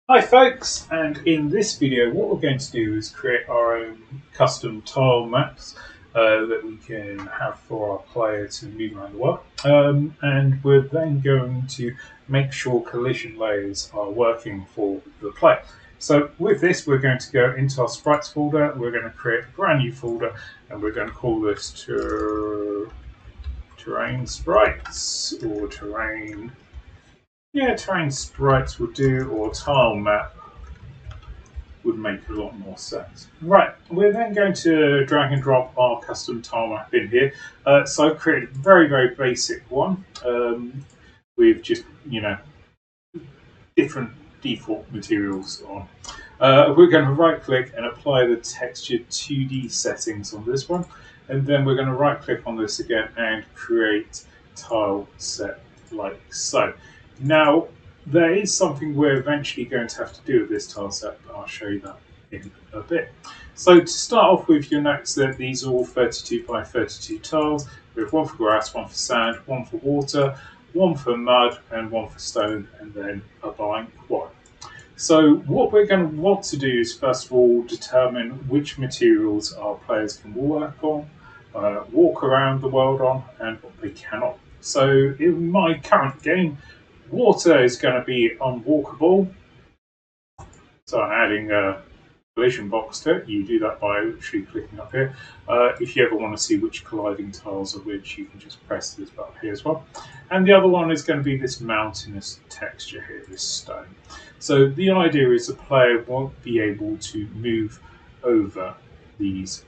Hi folks, and in this video what we're going to do is create our own custom tile maps that we can have for our player to move around the world. And we're then going to make sure collision layers are working for the player. So with this we're going to go into our sprites folder, we're going to create a brand new folder and we're going to call this terrain sprites or terrain sprites will do, or tile map would make a lot more sense. Right, we're then going to drag and drop our custom tile map in here. So I've created a very basic one with just, different default materials on. We're going to right click and apply the texture 2D settings on this one. And then we're going to right click on this again and create tile set like so. Now, there is something we're eventually going to have to do with this tile set, but I'll show you that in a bit. So to start off with, you'll notice that these are all 32 by 32 tiles. We have one for grass, one for sand, one for water, one for mud, and one for stone, and then a blank one. So what we're going to want to do is first of all determine which materials our players can work on, walk around the world on, and what they cannot. So in my current game, water is going to be unwalkable. So I'm adding a collision box to it. You do that by literally clicking up here. If you ever want to see which colliding tiles are which, you can just press this button here as well. And the other one is going to be this mountainous texture here, this stone. So the idea is the player won't be able to move over these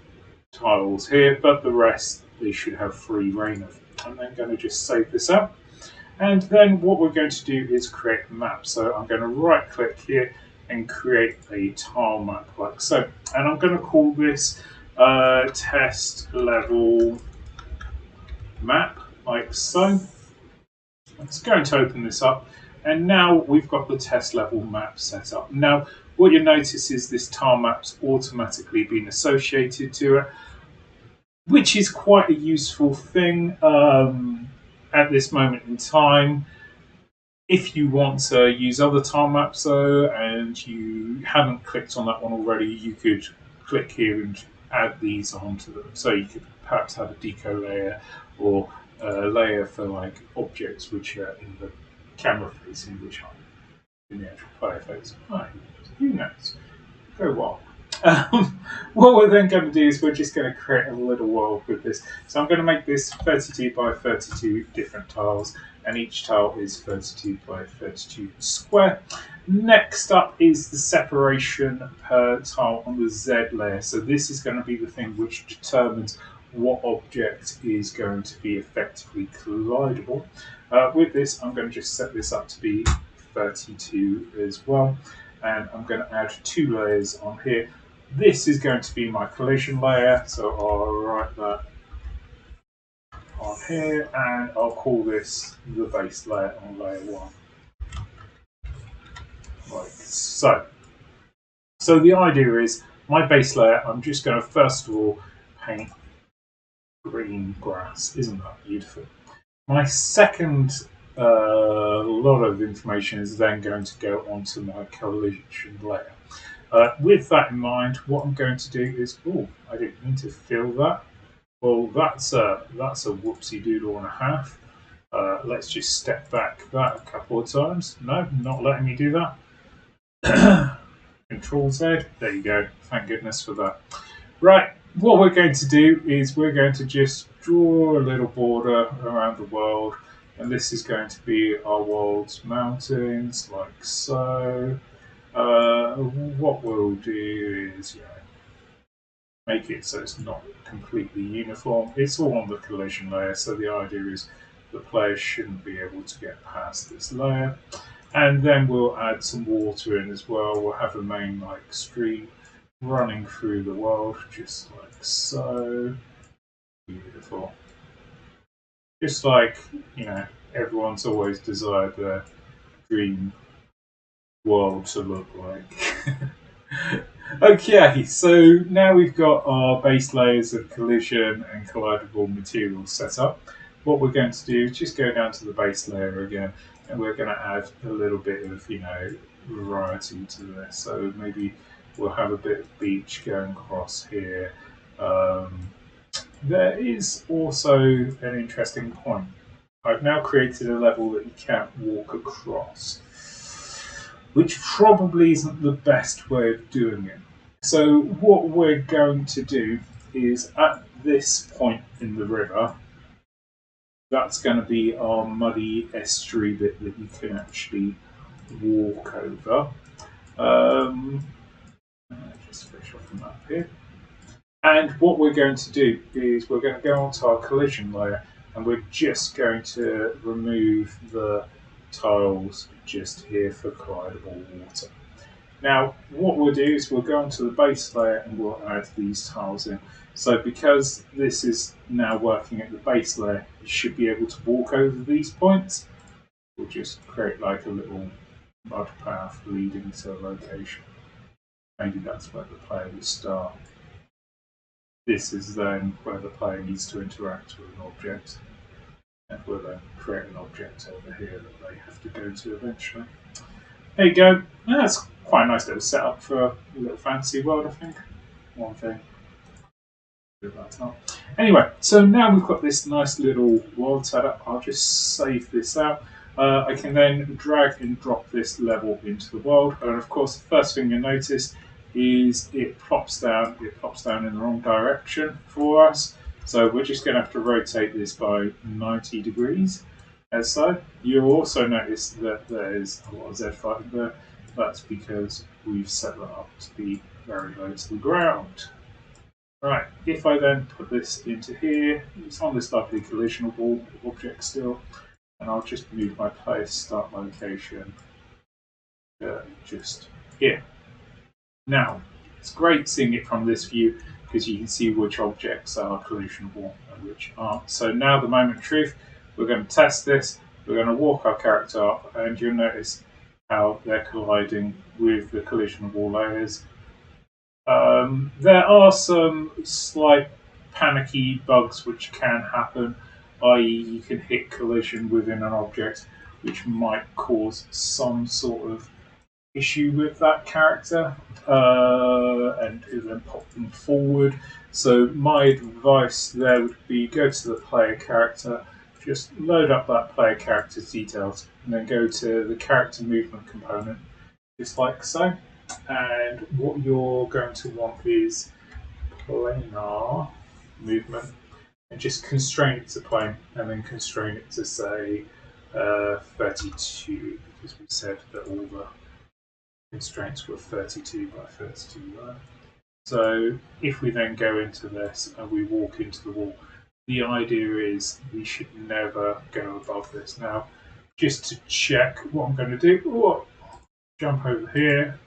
tiles here, but the rest they should have free reign of. I'm then going to just save this up. And then what we're going to do is create a map. So I'm going to right click here and create a tile map like so. And I'm going to call this test level map like so. It's going to open this up. And now we've got the test level map set up. Now, what you notice is this tile map's automatically been associated to it, which is quite a useful thing at this moment in time. If you want to use other tile maps though, and you haven't clicked on that one already, you could click here and add these onto them. So you could perhaps have a deco layer or a layer for like objects which are in the camera facing, which aren't in the actual player face. Who knows? Go wild. What we're then going to do is we're just going to create a little world with this. So I'm going to make this 32 by 32 different tiles, and each tile is 32 by 32 square. Next up is the separation per tile on the Z layer. So this is going to be the thing which determines what object is going to be effectively collidable. With this, I'm going to just set this up to be 32 as well. And I'm going to add 2 layers on here. This is going to be my collision layer, so I'll write that on here, and I'll call this the base layer on layer 1. Like so. So the idea is, my base layer, I'm just going to first of all paint green grass. Isn't that beautiful? My second lot of information is then going to go onto my collision layer. With that in mind, what I'm going to do is, I didn't mean to fill that. Well, that's a whoopsie doodle and a half. Let's just step back that a couple of times. No, not letting me do that. Control Z. There you go. Thank goodness for that. Right, what we're going to do is we're going to just draw a little border around the world, and this is going to be our world's mountains, like so. What we'll do is, make it so it's not completely uniform. It's all on the collision layer, so the idea is the player shouldn't be able to get past this layer. And then we'll add some water in as well. We'll have a main stream running through the world, just like so. Beautiful. Just like, everyone's always desired their dream world to look like. Okay, so now we've got our base layers of collision and collidable materials set up. What we're going to do is just go down to the base layer again, and we're going to add a little bit of, variety to this. So maybe we'll have a bit of beach going across here. Um, there is also an interesting point. I've now created a level that you can't walk across, which probably isn't the best way of doing it. So what we're going to do is at this point in the river, that's going to be our muddy estuary bit that you can actually walk over. Just finish off the map here. And what we're going to do is we're going to go onto our collision layer and we're just going to remove the tiles just here for collidable water. Now, what we'll do is we'll go onto the base layer and we'll add these tiles in. So because this is now working at the base layer, you should be able to walk over these points. We'll just create like a little mud path leading to a location. Maybe that's where the player will start. This is then where the player needs to interact with an object. And we'll then create an object over here that they have to go to eventually. There you go. That's quite a nice little setup for a little fantasy world, I think. One thing. Anyway, so now we've got this nice little world setup. I'll just save this out. I can then drag and drop this level into the world. And of course, the first thing you'll notice is it plops down in the wrong direction for us. So we're just going to have to rotate this by 90 degrees. As so, you'll also notice that there's a lot of Z5 there. That's because we've set that up to be very low to the ground. Right, if I then put this into here, it's on this lovely collisionable object still, and I'll just move my player start location just here. Now, it's great seeing it from this view because you can see which objects are collisionable and which aren't. So now the moment of truth, we're going to test this, we're going to walk our character up, and you'll notice how they're colliding with the collisionable layers. There are some slight panicky bugs which can happen, i.e. you can hit collision within an object which might cause some sort of issue with that character and then pop them forward. So my advice there would be go to the player character, just load up that player character's details and then go to the character movement component, just like so. And what you're going to want is planar movement, and just constrain it to plane, and then constrain it to say 32, because we said that all the constraints were 32 by 32 there. So if we then go into this and we walk into the wall, the idea is we should never go above this. Now, just to check what I'm going to do, jump over here,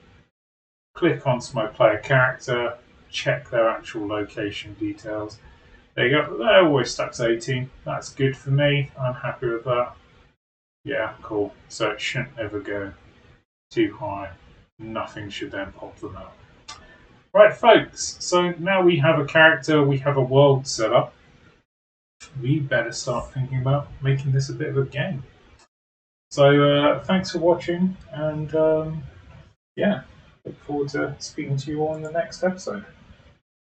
click onto my player character, check their actual location details. There you go. They're always stuck to 18. That's good for me. I'm happy with that. Yeah, cool. So it shouldn't ever go too high. Nothing should then pop them out. Right, folks. So now we have a character, we have a world set up. We better start thinking about making this a bit of a game. So thanks for watching, and yeah. Look forward to speaking to you all in the next episode.